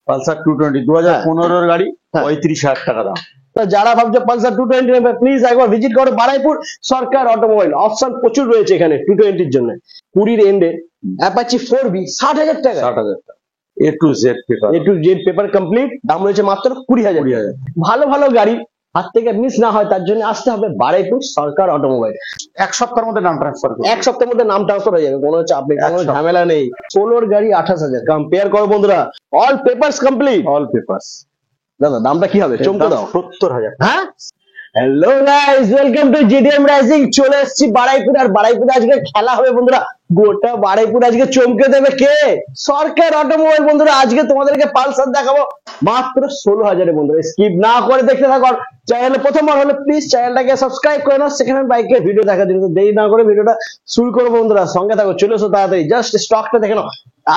Pulsar 220 2015 গাড়ি, 35,000 টাকা দাম। যারা ভাবছে পালসার 220 নেবে প্লিজ একবার ভিজিট করো বারাইপুর সরকার অটোমোবাইল। অপশন প্রচুর রয়েছে এখানে 220 জন্য। 20 এন্ডে অ্যাপাচি 4B 60,000 টাকা। 60,000 টাকা A to Z paper complete, দাম রয়েছে মাত্র 20,000। ভালো ভালো গাড়ি হাত থেকে মিস না হয় তার জন্য আসতে হবে বারাইপুর সরকার অটোমোবাইল। এক সপ্তাহের মধ্যে নাম ট্রান্সফার করবে, এক সপ্তাহের মধ্যে নাম ট্রান্সফার হয়ে যাবে, কোনো চাপ নেই, কোনো ঝামেলা নেই। 16 গাড়ি 28,000। কম্পেয়ার করো বন্ধুরা, all papers complete, all papers. দাদা দামটা কি হবে চমকে দাও। 70,000। হ্যাঁ, hello guys, welcome to GDM rising. চলে এসেছি বারাইপুর, আর বারাইপুরে আজকে খেলা হবে বন্ধুরা। গোটা বারাইপুর আজকে চমকে দেবে কে? সরকার অটোমোবাইল। বন্ধুরা আজকে তোমাদেরকে পালসার দেখাবো মাত্র 16,000 বন্ধুরা। স্কিপ না করে দেখতে থাকো। চ্যানেলে প্রথমবার হলে প্লিজ চ্যানেলটাকে সাবস্ক্রাইব করে নাও। সেকেন্ড হ্যান্ড বাইকের ভিডিও দেখার জন্য দেরি না করে ভিডিওটা শুরু করবো বন্ধুরা। সঙ্গে থাকো, চলে এসো তাড়াতাড়ি। জাস্ট স্টকটা দেখে নাও।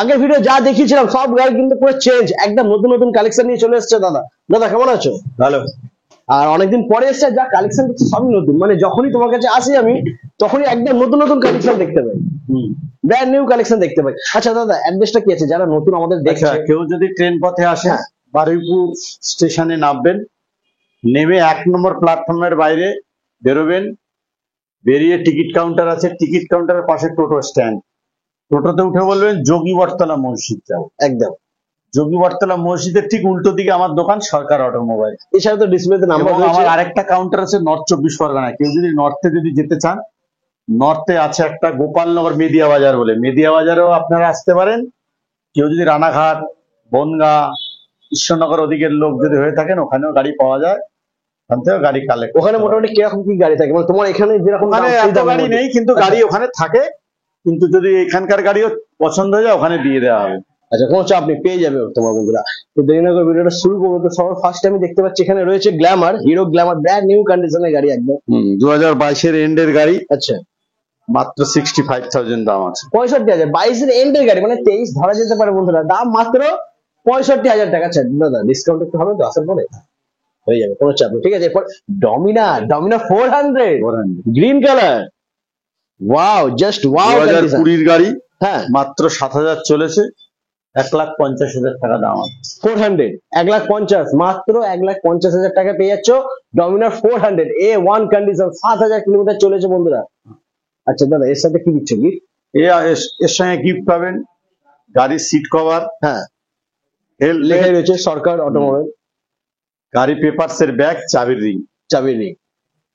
আগের ভিডিও যা দেখিয়েছিলাম সব গাড়ি কিন্তু পুরো চেঞ্জ, একদম নতুন নতুন কালেকশন নিয়ে চলে এসেছে দাদা। দাদা কেমন আছো? ভালো। আর অনেকদিন পরে এসছে, যা কালেকশন দেখছি সবই নতুন, মানে যখনই তোমার কাছে আসি আমি তখনই একদম নতুন নতুন কালেকশন দেখতে পাই, ব্র্যান্ড নিউ কালেকশন দেখতে পাই। আচ্ছা দাদা, অ্যাড্রেসটা কি আছে যারা নতুন আমাদের দেখছে? কেউ যদি ট্রেন পথে আসে বারুইপুর স্টেশনে নামবেন, নেমে 1 নম্বর প্ল্যাটফর্মের বাইরে বেরোবেন, বেরিয়ে টিকিট কাউন্টার আছে, টিকিট কাউন্টারের পাশে টোটো স্ট্যান্ড, টোটোতে উঠে বলবেন যোগী বটতলা মসজিদ যাও। একদম যোগী বটতলা মসজিদের ঠিক উল্টো দিকে আমার দোকান সরকার অটোমোবাইল। এছাড়া তো ডিসপ্লেতে নাম্বার রয়েছে। আমার আরেকটা কাউন্টার আছে নর্থ 24 পরগনায়। কেউ যদি নর্থে যেতে চান, নর্থে আছে একটা গোপালনগর মেদিয়া বাজার বলে, মেদিয়া বাজারেও আপনারা আসতে পারেন। কেউ যদি রানাঘাট, বনগা, ঈশ্বরনগর ওদিকের লোক যদি হয়ে থাকেন, ওখানেও গাড়ি পাওয়া যায়, ওখান থেকে গাড়ি কালেক্ট। ওখানে মোটামুটি কিরকম কি গাড়ি থাকে? মানে তোমার এখানে যেরকম এত গাড়ি নেই, কিন্তু গাড়ি ওখানে থাকে। কিন্তু যদি এখানকার গাড়িও পছন্দ হয়ে যায় ওখানে দিয়ে দেওয়া হবে। আচ্ছা, কোনো চাপ নেই, পেয়ে যাবে তোমার বন্ধুরা। তো দেরি না করে ভিডিওটা শুরু করবো। তো সবার ফার্স্ট আমি দেখতে পাচ্ছি এখানে রয়েছে Glamour, hero Glamour, brand new কন্ডিশনের গাড়ি একদম। 2022 এন্ডের গাড়ি। আচ্ছা, মাত্র 65,000 দাম আছে। 65,000। 22 এন্ডের গাড়ি, মানে 23 ধরা যেতে পারে বন্ধুরা। দাম মাত্র 65,000 টাকা। আচ্ছা দাদা, ডিসকাউন্ট একটু হবে তো আসার পরে? হয়ে যাবে, কোনো চাপ নেই। ঠিক আছে, এরপর Domina 400 green colour. Wow, just wow. 2020 গাড়ি। হ্যাঁ, মাত্র 7,000 চলেছে, 1,50,000 টাকা দাম আছে। 400 1,50,000, মাত্র 1,50,000 টাকা পেয়ে যাচ্ছ ডমিনার 400 A1 কন্ডিশন। 7,000 কিলোমিটার চলেছে বন্ধুরা। আচ্ছা দাদা, এর সাথে কি দিচ্ছে গিফট? এর সঙ্গে গিফট পাবেন গাড়ির সিট কভার, হ্যাঁ, লেখাই রয়েছে সরকার অটোমোবাইল, গাড়ি পেপারস এর ব্যাগ, চাবির রিং।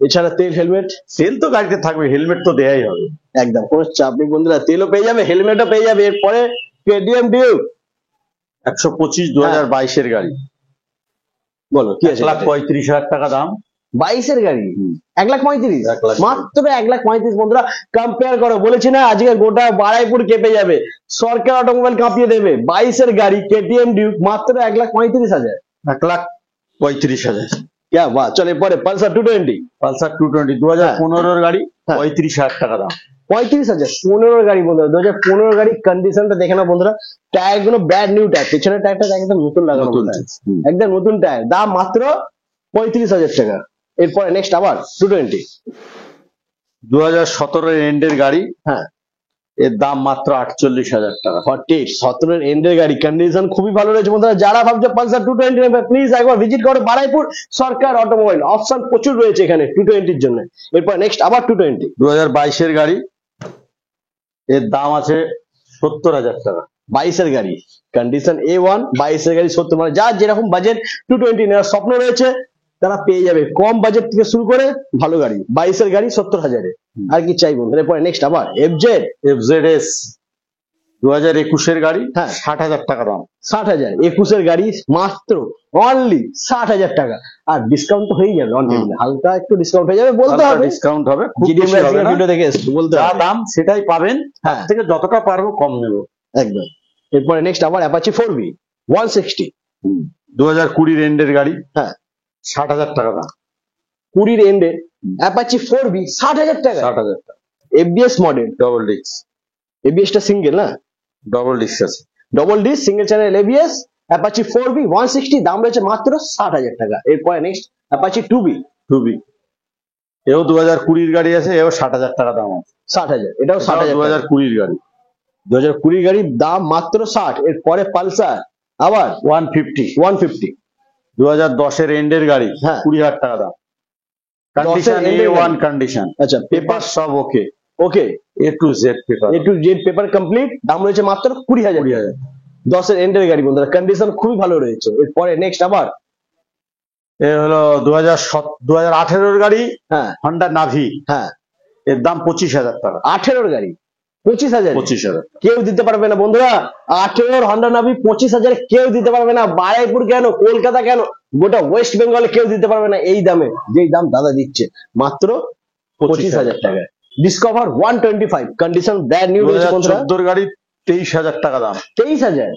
এছাড়া তেল, হেলমেট। তেল তো গাড়িতে থাকবে, হেলমেট তো দেয়াই হবে। একদম কোনো চাপ নেই বন্ধুরা, তেলও পেয়ে যাবে, হেলমেটও পেয়ে যাবে। এরপরে কেটিএম ডিউক 125 2022 এর গাড়ি। বলো কি আছে? 1,35,000 টাকা দাম। 22 এর গাড়ি 1,35,000, মাত্র 1,35,000 বন্ধুরা। কম্পেয়ার করো, বলেছি না আজকে গোটা বারাইপুর কেঁপে যাবে, সরকার অটোমোবাইল কাঁপিয়ে দেবে। 22 এর গাড়ি কেটিএম ডিউক মাত্র 1,35,000। 1,35,000। क्या बात। चलो परे पल्सर 220। পালসার 220 2015 এর গাড়ি, 35,000 টাকা দাম। 35,000 15 গাড়ি বন্ধুরা। 2015 গাড়ি কন্ডিশনটা দেখে নাও বন্ধুরা। টায়ার গুলো ব্র্যান্ড নিউ টায়ার, পেছনের টায়ারটা একদম নতুন লাগানো, একদম নতুন টায়ার। দাম মাত্র 35,000 টাকা। এরপরে নেক্সট আবার 220 2017 এর এন্ডের গাড়ি। হ্যাঁ, এর দাম মাত্র 48,000 টাকা। 17 এর এন্ডের গাড়ি, কন্ডিশন খুবই ভালো রয়েছে বন্ধুরা। যারা ভাবছে পালসার 220 নেবে প্লিজ একবার ভিজিট করো বারাইপুর সরকার অটোমোবাইল। অপশন প্রচুর রয়েছে এখানে 220 জন্য। এরপর নেক্সট আবার 220 2022 এর গাড়ি। এর দাম আছে 70,000 টাকা। 22 এর গাড়ি, কন্ডিশন A1, 22 এর গাড়ি 70। মানে যার যেরকম বাজেট 220 নেওয়ার স্বপ্ন রয়েছে তারা পেয়ে যাবে, কম বাজেট থেকে শুরু করে ভালো গাড়ি। 22 এর গাড়ি 70,000-এ, আর কি চাই বন্ধুরা। এরপরে নেক্সট আবার FZS 2021 এর গাড়ি। হ্যাঁ, 60,000 টাকা দাম। 60,000 21 এর গাড়ি মাত্র অনলি 60,000 টাকা। আর ডিসকাউন্ট তো হয়ে যাবে, হালকা একটু ডিসকাউন্ট হয়ে যাবে, বলতে হবে ডিসকাউন্ট হবে। জিডিএম ভিডিও দেখে এসেছি, বলতে যা দাম সেটাই পাবেন, তার থেকে যতটা পারবো কম নেব একদম। এরপরে নেক্সট আবার অ্যাপাচি 4B 160 2020 এন্ডের গাড়ি। হ্যাঁ, 60,000 টাকা দাম। 20 এন্ডে অ্যাপাচি 4B 60,000 টাকা। 60,000 টাকা। ABS model, double disc. ABS টা সিঙ্গেল না? ডবল ডিস্ক আছে, double disc single channel ABS। Apache 4B 160, দাম রয়েছে মাত্র 60,000 টাকা। এরপরে নেক্সট অ্যাপাচি 2B। এও 2020 গাড়ি আছে, এও 60,000 টাকা দাম আছে। 60,000, এটাও 60,000। 2020 গাড়ি। 2020 গাড়ির দাম মাত্র 60। এরপরে পালসার আবার 150, 150, 2010-এর এন্ডের গাড়ি, হ্যাঁ। 20,000 টাকা দাম। কন্ডিশন end এর A1 গাড়ি। কন্ডিশন, আচ্ছা, পেপার সব ওকে, ওকে, A to Z paper. A to Z paper complete, দাম রয়েছে মাত্র 20,000। 20,000। 10-এর এন্ডের গাড়ি বন্ধুরা, কন্ডিশন খুবই ভালো রয়েছে। এরপরে নেক্সট আবার, এ হলো 2018-এর গাড়ি, হ্যাঁ হন্ডা নাভি, হ্যাঁ, এর দাম 25,000 টাকা। 18-এর গাড়ি 25,000, 25,000। কেউ দিতে পারবে না বন্ধুরা। 18-এর হন্ডা নাভি 25,000 কেউ দিতে পারবে না। বারাইপুর কেন, কলকাতা কেন, গোটা ওয়েস্ট বেঙ্গলে কেউ দিতে পারবে না এই দামে, যেই দাম দাদা দিচ্ছে মাত্র 25,000 টাকায়। ডিসকভার 125, কন্ডিশন ব্র্যান্ড নিউ রয়েছে বন্ধুরা। 2014-এর গাড়ি 23,000 টাকা দাম। 23,000,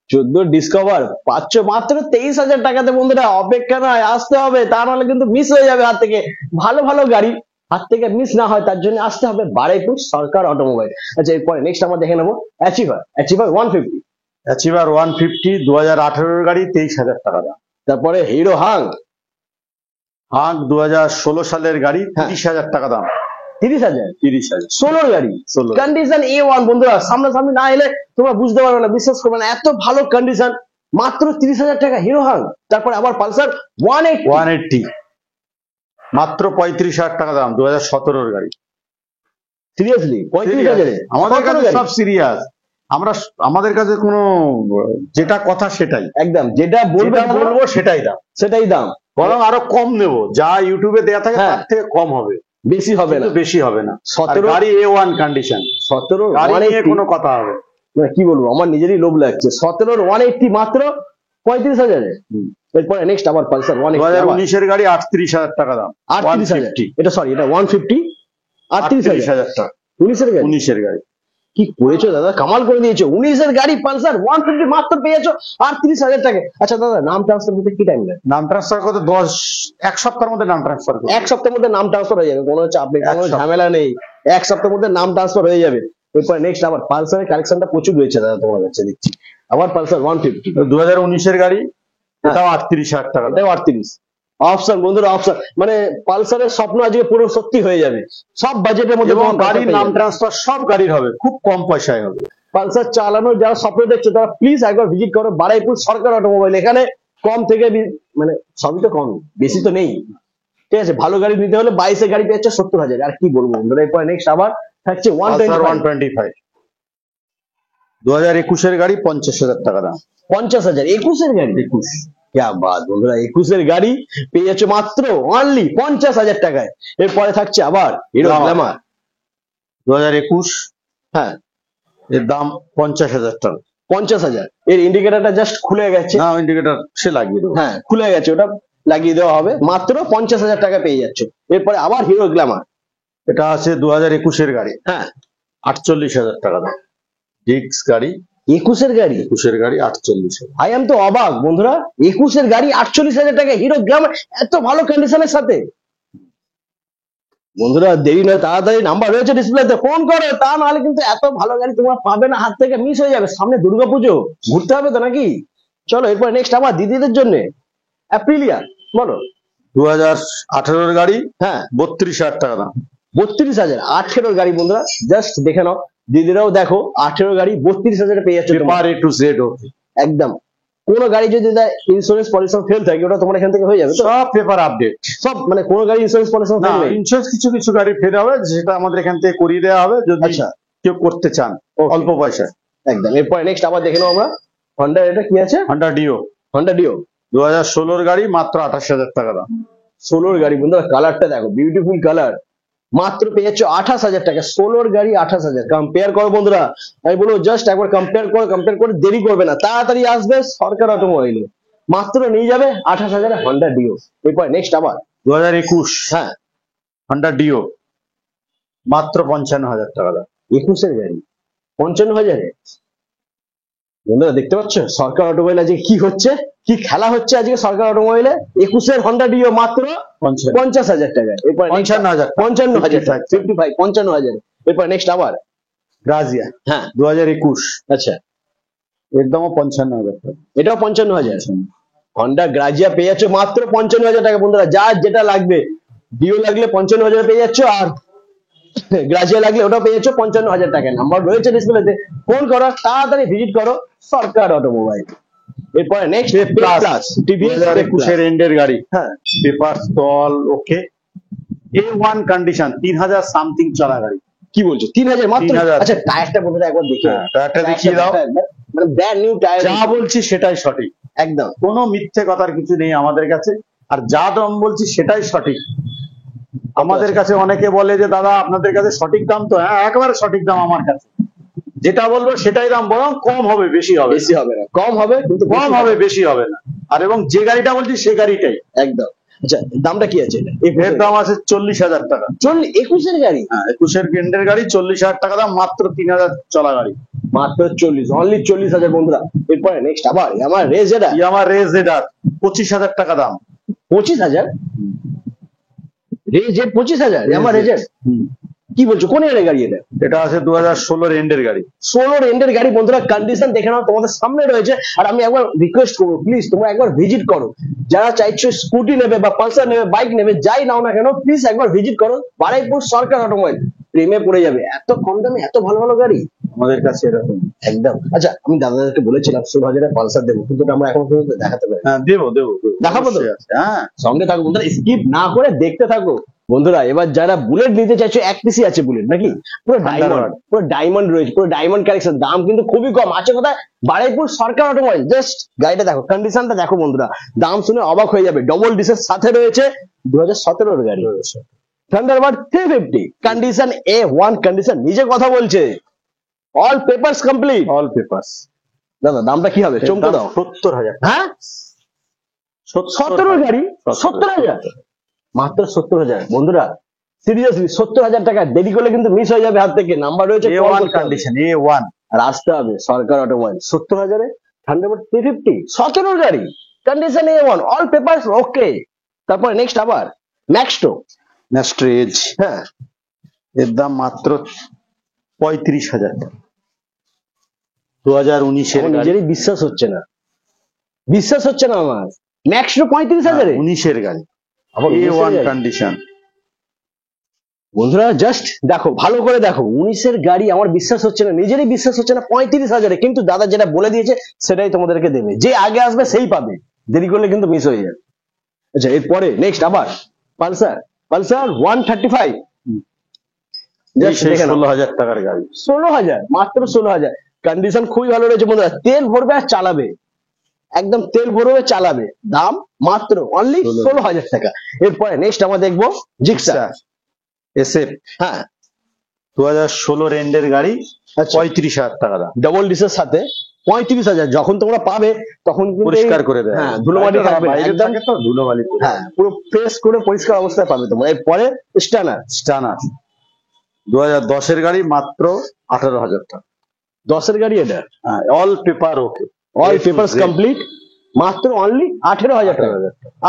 14 ডিসকভার পাচ্ছ মাত্র 23,000 টাকাতে বন্ধুরা। অপেক্ষা নয়, আসতে হবে, তা নাহলে কিন্তু মিস হয়ে যাবে হাত থেকে। ভালো ভালো গাড়ি হাত থেকে মিস না হয় তার জন্য আসতে হবে বারুইপুর সরকার অটোমোবাইল। আচ্ছা, এরপরে নেক্সট আমরা দেখে নেবো অ্যাচিভার 150, অ্যাচিভার 150, 2018-এর গাড়ি 23,000 টাকা দাম। তারপরে হিরো হাং হাং 2016 সালের গাড়ি, হ্যাঁ। 30,000 টাকা দাম। 30,000, 30,000। 16 গাড়ি, 16। কন্ডিশন A1 বন্ধুরা। সামনাসামনি না এলে তোমরা বুঝতে পারবে না, বিশ্বাস করবে না, এত ভালো কন্ডিশন। মাত্র 30,000 টাকা হিরো হাং। তারপরে আবার পালসার 180, 180, মাত্র 35,000 টাকা দাম, 2017-এর গাড়ি। সিরিয়াসলি 35,000 আমাদের কাছে সব সিরিয়াস। আমাদের কাছে কোনো যেটা কথা সেটাই, একদম যেটা বলবে যেটা বলবো সেটাই দাম। সেটাই দাম, বরং আরো কম নেবো, যা ইউটিউবে দেয়া থাকে হ্যাঁ। তার থেকে কম হবে, বেশি হবে না। কিন্তু বেশি হবে না। 17 আর গাড়ি A1 কন্ডিশন, 17 গাড়ি নিয়ে 180, কোনো কথা হবে। মানে কি বলবো, আমার নিজেরই লোভ লাগছে। 17 180 মাত্র 35,000। এরপরে নেক্সট আবার পালসার 180, 2019-এর গাড়ি 38,000 টাকা দাম। 38,000, 150, এটা সরি, এটা 150, 38,000। 38,000 টাকা। 19-এর গাড়ি 19-এর গাড়ি। কি করেছো দাদা, কামাল করে দিয়েছো। 19-এর গাড়ি পালসার 150 মাত্র পেয়েছো 38,000 টাকা। আচ্ছা দাদা, নাম ট্রান্সফার করতে কি টাইম লাগে? নাম ট্রান্সফার করতে 1 সপ্তাহের মধ্যে নাম ট্রান্সফার করতে। এক সপ্তাহের মধ্যে নাম ট্রান্সফার হয়ে যাবে, কোনো চাপ নেই, কোনো ঝামেলা নেই। এক সপ্তাহের মধ্যে নাম ট্রান্সফার হয়ে যাবে। এরপরে নেক্সট আবার পালসারের কালেকশনটা প্রচুর রয়েছে দাদা তোমার কাছে দেখছি। আবার পালসার 150, 2019-এর গাড়ি, এটাও 38,000 টাকা দাম। এটাও 38। অপশন বন্ধুরা, অপশন, মানে পালসারের স্বপ্ন আজকে পুরো সত্যি হয়ে যাবে। সব বাজেটের মধ্যে এবং তোমার গাড়ির নাম ট্রান্সফার সব গাড়ির হবে, খুব কম পয়সায় হবে। পালসার চালানোর যারা স্বপ্ন দেখছো তারা প্লিজ একবার ভিজিট করো বারুইপুর সরকার অটোমোবাইল। এখানে কম থেকে মানে সবই তো কম, বেশি তো নেই। ঠিক আছে, ভালো গাড়ি নিতে হলে 22-এর গাড়ি পেয়েছে 70,000। আর কি বলবো বন্ধুরা। এরপরে নেক্সট আবার থাকছে 125, 2021-এর গাড়ি 50,000 টাকা দাম। 50,000, 21-এর গাড়ি। 21। क्या बात বন্ধুরা, 21-এর গাড়ি পেয়ে যাচ্ছে মাত্র অনলি 50,000 টাকায়। এরপরে থাকছে আবার হিরো গ্ল্যামার 2021, হ্যাঁ, এর দাম 50,000 টাকা। 50,000। এর ইন্ডিকেটরটা জাস্ট খুলে গেছে, না, ইন্ডিকেটর সে লাগিয়ে দেবো। হ্যাঁ খুলে গেছে, ওটা লাগিয়ে দেওয়া হবে। মাত্র 50,000 টাকা পেয়ে যাচ্ছ। এরপরে আবার হিরো গ্ল্যামার, এটা আছে 2021-এর গাড়ি, হ্যাঁ 48,000 টাকা দাম। ডিক্স গাড়ি, 21-এর গাড়ি। 21-এর গাড়ি 48,000। আই এম তো অবাক বন্ধুরা, 21-এর গাড়ি 48,000 টাকা হিরো গ্ল্যামার, এত ভালো কন্ডিশনের সাথে। বন্ধুরা দেরি নয়, তাড়াতাড়ি নাম্বার রয়েছে ডিসপ্লেতে, ফোন করো, তা নাহলে কিন্তু এত ভালো গাড়ি তোমরা পাবে না, হাত থেকে মিস হয়ে যাবে। সামনে দুর্গাপুজো, ঘুরতে হবে তো নাকি। চলো এরপর নেক্সট আবার দিদিদের জন্য অ্যাপ্রিলিয়া, বলো। 2018-এর গাড়ি, হ্যাঁ 32,000 টাকা দাম। 32,000, 18-এর গাড়ি বন্ধুরা, জাস্ট দেখে নাও, দিদিরাও দেখো, 18 গাড়ি 32,000 পেয়ে যাচ্ছে তোমরা। পেপার A to Z ওকে, একদম। কোনো গাড়ি যদি ইন্স্যুরেন্স পলিউশন ফেল থাকে ওটা তোমার এখান থেকে হয়ে যাবে তো? সব পেপার আপডেট। সব, মানে কোনো গাড়ি ইন্স্যুরেন্স পলিউশন না, ফেল নেই? ইন্স্যুরেন্স কিছু কিছু গাড়ি ফেল হবে, যেটা আমাদের এখান থেকে করিয়ে দেওয়া হবে যদি আচ্ছা, কেউ করতে চান অল্প পয়সা। একদম। এরপরে নেক্সট আবার দেখে নাও আমরা হন্ডা, এটা কি আছে? হন্ডা ডিও, হন্ডা ডিও 2016-এর গাড়ি, মাত্র 28,000 টাকা দাম। 16-এর গাড়ি বন্ধুরা, কালারটা দেখো, বিউটিফুল কালার, মাত্র পেয়ে যাচ্ছ 28,000 টাকা। 16-এর গাড়ি 28,000। কম্পেয়ার করো বন্ধুরা, আমি বলবো জাস্ট একবার কম্পেয়ার করে দেরি করবে না, তাড়াতাড়ি আসবে সরকার অটোমোবাইলে, মাত্র নিয়ে যাবে 28,000 হন্ডা ডিও। এরপর নেক্সট আবার 2021, হ্যাঁ হন্ডা ডিও, মাত্র 55,000 টাকা দাম। 21-এর গাড়ি 55,000। বন্ধুরা দেখতে পাচ্ছ সরকার অটোমোবাইল আজকে কি হচ্ছে, কি খেলা হচ্ছে আজকে সরকার অটোমোবাইলে। 21-এর হন্ডা ডিও মাত্র 50,000 টাকা। এরপর 55,000, 55,000 টাকা, 55, 55,000। এরপর নেক্সট আবার গ্রাজিয়া, হ্যাঁ 2021, আচ্ছা, এর দামও 55,000 টাকা। এটাও 55,000। হন্ডা গ্রাজিয়া পেয়ে যাচ্ছে মাত্র 55,000 টাকা বন্ধুরা। যার যেটা লাগবে, ডিও লাগলে 55,000 পেয়ে যাচ্ছ, আর গ্রাজিয়া লাগলে ওটাও পেয়ে যাচ্ছ 55,000 টাকা। নাম্বার রয়েছে ডিসপ্লেতে, ফোন করো, তাড়াতাড়ি ভিজিট করো সরকার অটোমোবাইল। এরপরে নেক্সট প্লাস টিভিএস 2021 এন্ডের গাড়ি, হ্যাঁ পেপার স্থল ওকে, A1 কন্ডিশন, 3000 সামথিং চলা গাড়ি। কি বলছো 3000 মাত্র? 3000। আচ্ছা টায়ারটা বন্ধুরা একবার দেখে হ্যাঁ, টায়ারটা দেখিয়ে দাও। মানে ব্র্যান্ড নিউ টায়ার, যা বলছি সেটাই সঠিক, একদম কোনো মিথ্যে কথার কিছু নেই আমাদের কাছে, আর যা দাম বলছি সেটাই সঠিক। আমাদের কাছে অনেকে বলে যে দাদা আপনাদের কাছে সঠিক দাম, তো হ্যাঁ একেবারে সঠিক দাম আমার কাছে, যেটা বলবো সেটাই দাম, বরং কম হবে বেশি হবে, বেশি হবে না, কম হবে কিন্তু কম হবে বেশি হবে না। আর এবং যে গাড়িটা বলছি সে গাড়িটাই। একদম। আচ্ছা দামটা কি আছে এটা? এর দাম আছে 40,000 টাকা। 21 গাড়ি, হ্যাঁ 21 কেন্দ্রের গাড়ি, 40,000 টাকা দাম, মাত্র 3000 চলা গাড়ি, মাত্র 40, অনলি 40,000 বন্ধুরা। এরপরে নেক্সট আবার আমার রেজ, এটা আমার রেজ এডার 25,000 টাকা দাম। 25,000 রেজের 25,000 আমার রেজের? হুম। কি বলছো, কোন এর গাড়ি এটা? এটা আছে 2016 এন্ডের গাড়ি। 16 এন্ডের গাড়ি বন্ধুরা, কন্ডিশন দেখে নাও, তোমাদের সামনে রয়েছে। আর আমি একবার রিকোয়েস্ট করবো, প্লিজ তোমরা একবার ভিজিট করো, যারা চাইছো স্কুটি নেবে বা পালসার নেবে, বাইক নেবে, যাই নাও না কেন, প্লিজ একবার ভিজিট করো বারুইপুর সরকার অটোমোবাইল, প্রেমে পড়ে যাবে, এত কম দামে এত ভালো ভালো গাড়ি আমাদের কাছে এরকম একদম। আচ্ছা আমি দাদাদেরকে বলেছিলাম 16,000 পালসার দেবো, কিন্তু আমরা এখন পর্যন্ত দেখাতে পারি। হ্যাঁ দেবো দেবো দেখাবো তো? অবশ্যই আছে, হ্যাঁ সঙ্গে থাকো বন্ধুরা, স্কিপ না করে দেখতে থাকো বন্ধুরা। এবার যারা বুলেট নিতে চাইছো, এক পিসি আছে বুলেট নাকি, পুরো ডায়মন্ড, পুরো ডায়মন্ড রয়েছে, পুরো ডায়মন্ড কালেকশন, দাম কিন্তু খুবই কম আছে। কোথায়? বারুইপুর সরকার অটোমোবাইল। জাস্ট গাড়িটা দেখো, কন্ডিশনটা দেখো বন্ধুরা, দাম শুনে অবাক হয়ে যাবে। ডবল ডিসের সাথে রয়েছে 2017 গাড়ি, থান্ডারবার্ড 350, কন্ডিশন A1 কন্ডিশন, নিজে কথা বলছে, all papers complete. All papers. দাদা দামটা কি হবে চমকে দাও? 70,000। হ্যাঁ 17 গাড়ি 70,000, মাত্র 70,000 বন্ধুরা। সিরিয়াসলি 70,000 টাকা, দেরি করলে কিন্তু মিস হয়ে যাবে হাত থেকে। নাম্বার রয়েছে, A1 কন্ডিশন, A1 আর আসতে হবে সরকার অটোমোবাইল। 70,000 থান্ডারবার্ড 350, 17 গাড়ি, কন্ডিশন A1, অল পেপারস ওকে। তারপরে নেক্সট আবার ম্যাক্সটো, নেস্ট্রেজ, হ্যাঁ এর দাম মাত্র 35,000 টাকা। 2019 এর আমার গাড়ি, নিজেরই বিশ্বাস হচ্ছে না, বিশ্বাস হচ্ছে না আমার। ম্যাক্সটো 35,000 19 এর গাড়ি, আবার A1 কন্ডিশন। বন্ধুরা জাস্ট দেখো, ভালো করে দেখো, 19 গাড়ি, আমার বিশ্বাস হচ্ছে না, নিজেরই বিশ্বাস হচ্ছে না 35,000। কিন্তু দাদা যেটা বলে দিয়েছে সেটাই তোমাদেরকে দেবে, যে আগে আসবে সেই পাবে, দেরি করলে কিন্তু মিস হয়ে যাবে। আচ্ছা এরপরে নেক্সট আবার পালসার, পালসার 135, জাস্ট দেখে নাও, 16,000 টাকার গাড়ি। 16,000, মাত্র 16,000, কন্ডিশন খুবই ভালো রয়েছে বন্ধুরা। তেল ভরবে আর চালাবে, একদম তেল ভরবে চালাবে, দাম মাত্র অনলি 16,000 টাকা। এরপরে নেক্সট আমরা দেখবো জিক্সার, SF, হ্যাঁ 2016 এন্ডের গাড়ি, আচ্ছা 35,000 টাকা দাম। ডবল ডিসের সাথে 35,000। যখন তোমরা পাবে তখন কিন্তু পরিষ্কার করে দেয়, হ্যাঁ ধুলোবালি থাকবে না, বাইরে একদম থাকে তো ধুলোবালি। হ্যাঁ পুরো ফ্রেশ করে পরিষ্কার অবস্থায় পাবে তোমরা। এরপরে স্টানার, স্টানার 2010 এর গাড়ি, মাত্র 18,000 টাকা। 10 গাড়ি এটা, হ্যাঁ অল পেপার ওকে, অল পেপারস কমপ্লিট, মাত্র অনলি 18,000 টাকা।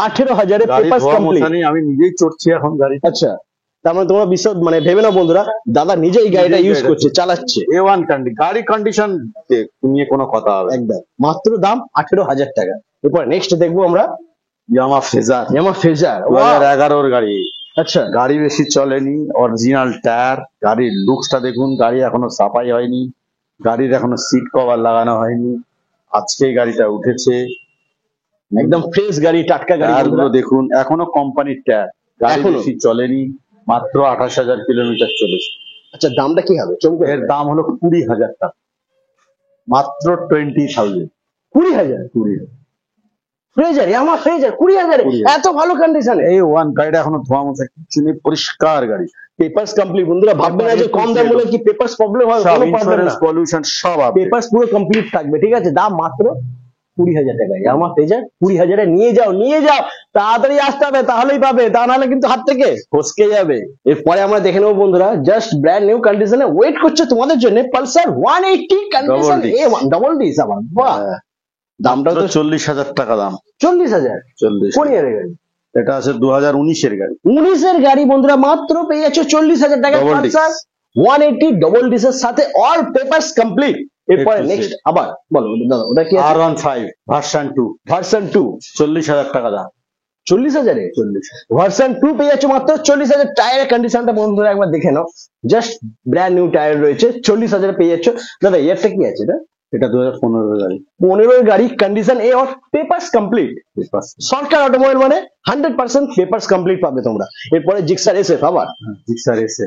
18,000 এ গাড়ি পেপারস ধোয়া কমপ্লিট। মোছা নেই, আমি নিজেই চড়ছি এখন গাড়ি। আচ্ছা তার মানে তোমরা বিশ্বাস মানে ভেবে না বন্ধুরা, দাদা নিজেই গাড়িটা নিজেই ইউজ গাড়িটা করছে, চালাচ্ছে A1 কন্ডিশন, গাড়ি কন্ডিশন নিয়ে কোনো কথা হবে না। একদম, মাত্র দাম 18,000 টাকা। এরপর নেক্সট দেখবো আমরা ইয়ামা ফেজার, ইয়ামা ফেজার, 2011 গাড়ি। আচ্ছা গাড়ি বেশি চলেনি, অরিজিনাল টায়ার, গাড়ির লুকসটা দেখুন, গাড়ি এখনো সাফাই হয়নি, গাড়ির এখনো সিট কভার লাগানো হয়নি, আজকেই গাড়িটা উঠেছে, একদম ফ্রেশ গাড়ি, টাটকা গাড়ি টায়ারগুলো বন্ধুরা। দেখুন, এখনো কোম্পানির টায়ার, গাড়ি এখনো? বেশি চলেনি, মাত্র 28,000 কিলোমিটার চলেছে। আচ্ছা দামটা কি হবে চমকে? এর দাম হলো 20,000 টাকা, মাত্র 20,000। 20,000 20 ফ্রেজার, ইয়ামা ফ্রেজার 20,000 20,000 এত ভালো কন্ডিশনে, A1 গাড়িটা এখনো ধোয়া মোছা কিছু নেই, পরিষ্কার গাড়ি, পেপারস কমপ্লিট বন্ধুরা। ভাববে না যে কম দাম বলে কি পেপারস প্রবলেম হয়, সব কোনো প্রবলেম ইন্স্যুরেন্স না, পলিউশন সব আপডেট। পেপারস পুরো কমপ্লিট থাকবে, ঠিক আছে। দাম মাত্র 20,000 টাকা, ইয়ামা ফ্রেজার 20,000 এ নিয়ে যাও, নিয়ে যাও, তাড়াতাড়ি আসতে হবে, তাহলেই পাবে, তা নাহলে কিন্তু হাত থেকে ফসকে যাবে। এরপরে আমরা দেখে নেবো বন্ধুরা, জাস্ট ব্র্যান্ড নিউ কন্ডিশনে ওয়েট করছে তোমাদের জন্য Pulsar 180 condition Double disc। A1, double disc আবার, বাহ, দামটা তো 40,000 টাকা দাম। 40,000। 40, কোন ইয়ারের গাড়ি? এটা আছে 2019 এর গাড়ি, 19 গাড়ি বন্ধুরা, মাত্র পেয়ে যাচ্ছে 40,000 টাকা Double পালসার 180 ডবল ডিসের সাথে, অল পেপারস কমপ্লিট। এরপরে A to Z। নেক্সট আবার বলো দাদা, ওটা কি আছে? R15 ভার্সন 2, ভার্সন 2, 40,000 টাকা দাম। 40,000 এ 40 ভার্সন 2 পেয়ে যাচ্ছে মাত্র 40,000। টায়ারের কন্ডিশনটা বন্ধুরা একবার দেখে নাও, জাস্ট ব্র্যান্ড নিউ টায়ার রয়েছে, 40,000 পেয়ে যাচ্ছে। দাদা ইয়ারটা কি আছে? এটা 2015 গাড়ি। 15 গাড়ি, condition a or papers complete. Sarkar automobile মানে 100% পেপারস কমপ্লিট পাবে তোমরা। এরপরে জিক্সার এসএফ আবার জিক্সার এসে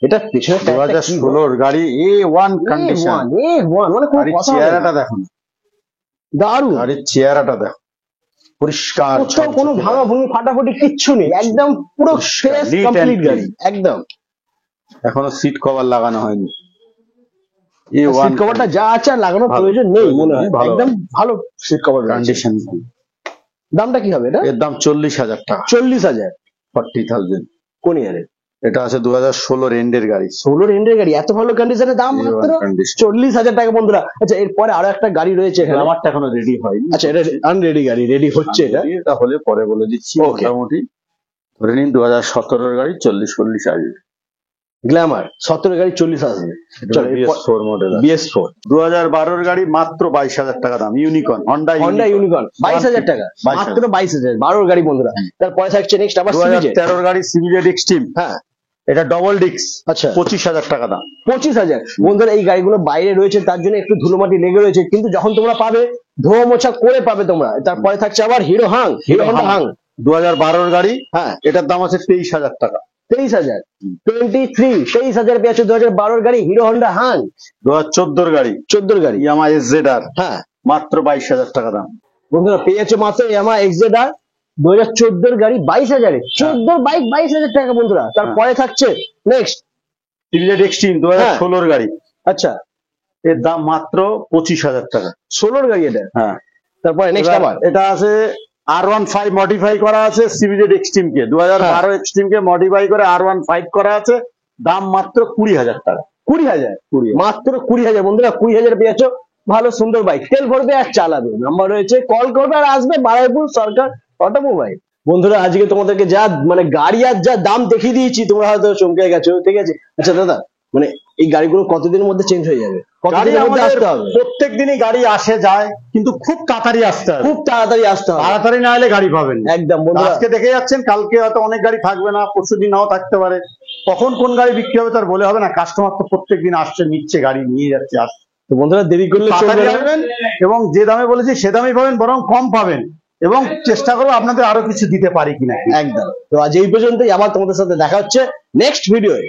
এটা পেছনে 2016 গাড়ি A1 কন্ডিশন। A1 মানে কোনো কথা হবে না। চেহারাটা দেখুন, দারুণ। গাড়ির চেহারাটা দেখো, পরিষ্কার, কোথাও কোনো ভাঙা ভুঙি ফাটাফাটি কিচ্ছু নেই, একদম পুরো ফ্রেশ neat and কমপ্লিট গাড়ি clean। একদম। এখনো সিট কভার লাগানো হয়নি। সিট কভারটা যা আছে আর লাগানোর প্রয়োজন নেই মনে হয়, ভালো। একদম ভালো সিট কভার কন্ডিশন। দামটা কি হবে এটা? এর দাম 40,000 টাকা। 40,000। 40,000। কোন ইয়ারে? এটা আছে 2016 এন্ডের গাড়ি। 16 এন্ডের গাড়ি, এত ভালো কন্ডিশনে দাম মাত্র A1 condition। 40,000 টাকা বন্ধুরা। আচ্ছা এরপরে আরো একটা গাড়ি রয়েছে এখানে। আমারটা এখনো রেডি হয়নি। আচ্ছা এটা আনরেডি গাড়ি, রেডি হচ্ছে এটা। এটা হলে পরে বলে দিচ্ছি। Okay। মোটামুটি ধরে নিন 2017 গাড়ি 40-40 আসবে। গ্ল্যামার 17 গাড়ি 40 আসবে। চলো BS4 মডেল। BS4 2012 গাড়ি মাত্র 22,000 টাকা দাম। ইউনিকর্ন, হন্ডা ইউনিকর্ন 22,000 টাকা, 22,000 মাত্র 22,000। 12 গাড়ি বন্ধুরা। তারপরে থাকছে নেক্সট আবার সিবিজে। 2013 গাড়ি সিবিজেড এক্সট্রিম। হ্যাঁ এটা ডবল ডিক্স। আচ্ছা 25,000 টাকা দাম। 25,000 বন্ধুরা। এই গাড়িগুলো বাইরে রয়েছে তার জন্য একটু ধুলোমাটি লেগে রয়েছে, কিন্তু যখন তোমরা পাবে ধোয়া মোছা করে পাবে তোমরা। তারপরে থাকছে আবার হিরো হন্ডা হাং 2012 গাড়ি। হ্যাঁ এটার দাম আছে 23,000 টাকা। 23,000 23,000 পেয়েছো 2012 গাড়ি হিরো হন্ডা হাং। 2014 গাড়ি 14 গাড়ি ইয়ামা এসজেডআর হ্যাঁ মাত্র 22,000 টাকা দাম। বন্ধুরা পেয়েছো মাত্র ইয়ামা এক্সজেডআর 2014 গাড়ি 22,000 14 বাইক 22,000 টাকা বন্ধুরা। তারপরে থাকছে নেক্সট সিবিজেড এক্সট্রিম 2016 গাড়ি। আচ্ছা এর দাম মাত্র 25,000 টাকা। 16 গাড়ি এটা। হ্যাঁ তারপরে নেক্সট আবার এটা আছে R15 মডিফাই করা আছে সিবিজেড এক্সট্রিম কে। 2012 এক্সট্রিম কে মডিফাই করে R15 করা আছে, দাম মাত্র 20,000 টাকা। 20,000 মাত্র 20,000 বন্ধুরা। 20,000 পেয়েছো ভালো সুন্দর বাইক, তেল ভরবে আর চালাবে। নাম্বার রয়েছে, কল করবে আর আসবে বারাইপুর সরকার অটোমোবাইল। বন্ধুরা আজকে তোমাদেরকে যা মানে গাড়ি আর যা দাম দেখিয়ে দিয়েছি তোমরা হয়তো চমকে গেছো, ঠিক আছে। আচ্ছা দাদা মানে এই গাড়িগুলো কতদিনের মধ্যে চেঞ্জ হয়ে যাবে? গাড়ি কতদিনের মধ্যে আমাদের আসতে হবে? প্রত্যেক দিনই গাড়ি আসে যায়, কিন্তু খুব তাড়াতাড়ি আসতে হবে। খুব তাড়াতাড়ি আসতে হবে, তাড়াতাড়ি না হলে গাড়ি পাবেন না। একদম বন্ধুরা। আজকে দেখে যাচ্ছেন, কালকে হয়তো অনেক গাড়ি থাকবে না, পরশুদিন নাও থাকতে পারে। কখন কোন গাড়ি বিক্রি হবে তার বলে হবে না। কাস্টমার তো প্রত্যেক দিন আসছে, নিচ্ছে, গাড়ি নিয়ে যাচ্ছে, আসছে। তো বন্ধুরা দেরি করলে চলবে তাড়াতাড়ি না। আসবেন এবং যে দামে বলেছি সে দামেই পাবেন, বরং কম পাবেন। এবং চেষ্টা করবো আপনাদের আরো কিছু দিতে পারি কিনা। একদম। তো আজ এই পর্যন্তই, আবার তোমাদের সাথে দেখা হচ্ছে নেক্সট ভিডিওয়ে।